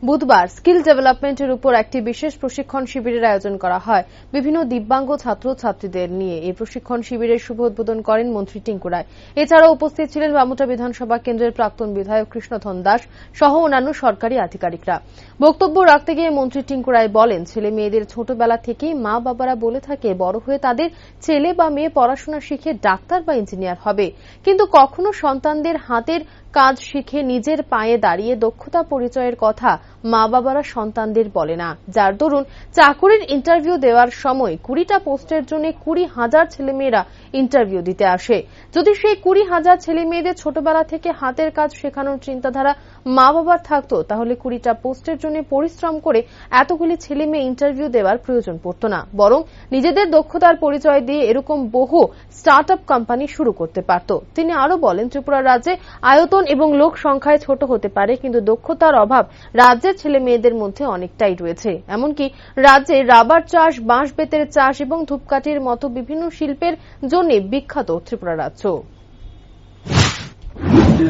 বুধবার স্কিল ডেভেলপমেন্টের উপর একটি বিশেষ প্রশিক্ষণ শিবিরের আয়োজন করা হয়। বিভিন্ন দিব্যাঙ্গ ছাত্র ছাত্রীদের নিয়ে এই প্রশিক্ষণ শিবিরের শুভ উদ্বোধন করেন মন্ত্রী টিঙ্কু রায়। এছাড়াও উপস্থিত ছিলেন বামুটা বিধানসভা কেন্দ্রের প্রাক্তন বিধায়ক কৃষ্ণধন দাস সহ অন্যান্য সরকারি আধিকারিকরা। বক্তব্য রাখতে গিয়ে মন্ত্রী টিঙ্কু রায় বলেন, ছেলে মেয়েদের ছোটবেলা থেকেই মা বাবারা বলে থাকে বড় হয়ে তাদের ছেলে বা মেয়ে পড়াশোনা শিখে ডাক্তার বা ইঞ্জিনিয়ার হবে, কিন্তু কখনো সন্তানদের হাতের কাজ শিখে নিজের পায়ে দাঁড়িয়ে দক্ষতা পরিচয়ের কথা মা বাবারা সন্তানদের বলে না, যার দরুন চাকুরির ইন্টারভিউ দেওয়ার সময় 20টা পোস্টের জন্য 20,000 ছেলেমেয়েরা ইন্টারভিউ দিতে আসে। যদি সেই 20,000 ছেলেমেয়েদের ছোটবেলা থেকে হাতের কাজ শেখানোর চিন্তাধারা মা বাবার থাকতো, তাহলে 20টা পোস্টের জন্য পরিশ্রম করে এতগুলি ছেলে মেয়ে ইন্টারভিউ দেওয়ার প্রয়োজন পড়তো না, বরং নিজেদের দক্ষতার পরিচয় দিয়ে এরকম বহু স্টার্ট আপ কোম্পানি শুরু করতে পারত। তিনি আরো বলেন, ত্রিপুরা রাজ্যে আয়তন এবং লোক সংখ্যায় ছোট হতে পারে, কিন্তু দক্ষতার অভাব রাজ্যের ছেলে মেয়েদের মধ্যে অনেকটাই রয়েছে। এমনকি রাজ্যে রাবার চাষ, বাঁশ বেতের চাষ এবং ধূপকাঠির মতো বিভিন্ন শিল্পের জন্য বিখ্যাত ত্রিপুরা রাজ্য।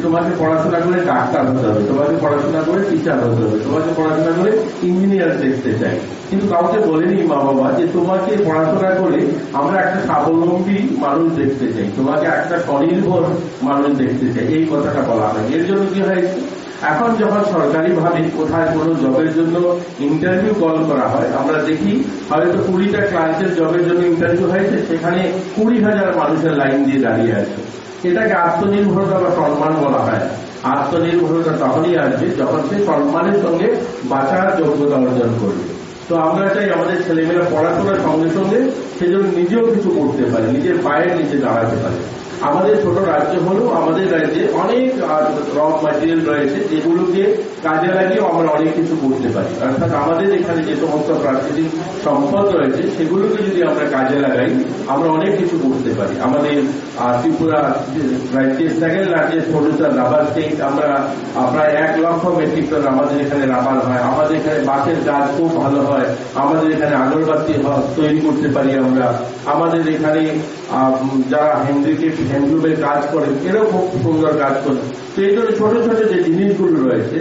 তোমাকে পড়াশোনা করে ডাক্তার হতে হবে, তোমাকে পড়াশোনা করে টিচার হতে হবে, তোমাকে পড়াশোনা করে ইঞ্জিনিয়ার দেখতে চাই, কিন্তু কাউকে বলেনি মা বাবা যে তোমাকে পড়াশোনা করে আমরা একটা স্বাবলম্বী মানুষ দেখতে চাই, তোমাকে একটা স্বনির্ভর মানুষ দেখতে চাই, এই কথাটা বলা হয়। এর জন্য কি হয়েছে, এখন যখন সরকারিভাবে কোথায় কোনো জবের জন্য ইন্টারভিউ কল করা হয়, আমরা দেখি হয়তো 20টা ক্লাসের জবের জন্য ইন্টারভিউ হয়েছে, সেখানে 20,000 মানুষের লাইন দিয়ে দাঁড়িয়ে আছে। এটাকে আত্মনির্ভরতা বা সম্মান বলা হয়। আত্মনির্ভরতা তখনই আসবে যখন সে সম্মানের সঙ্গে বাঁচার যোগ্যতা অর্জন করবে। তো আমরা চাই আমাদের ছেলেমেয়েরা পড়াশোনার সঙ্গে সঙ্গে সেজন্য নিজেও কিছু করতে পারে, নিজের পায়ে নিজে দাঁড়াতে পারে। আমাদের ছোট রাজ্য হলেও আমাদের রাজ্যে অনেক র ম্যাটেরিয়াল রয়েছে, যেগুলোকে কাজে লাগিয়ে আমরা অনেক কিছু করতে পারি। অর্থাৎ আমাদের এখানে যে সমস্ত প্রাকৃতিক সম্পদ রয়েছে সেগুলোকে যদি আমরা কাজে লাগাই আমরা অনেক কিছু করতে পারি। আমাদের ত্রিপুরা রাজ্যের second largest producer rubber state, আমরা প্রায় 1 লক্ষ মেট্রিক টন আমাদের এখানে রাবার হয়। আমাদের এখানে বাঁশের কাজ খুব ভালো হয়। আমাদের এখানে আগরবাতি তৈরি করতে পারি আমরা। আমাদের এখানে যারা হ্যান্ডলুমের কাজ করেন এরাও খুব সুন্দর কাজ করেন। তো এই জন্য ছোট ছোট যে জিনিসগুলো রয়েছে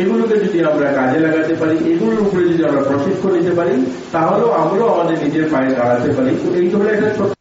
এগুলোকে যদি আমরা কাজে লাগাতে পারি, এগুলোর উপরে যদি আমরা প্রশিক্ষণ নিতে পারি, তাহলেও আমরাও আমাদের নিজের পায়ে দাঁড়াতে পারি। তো এই ধরনের একটা ছোট্ট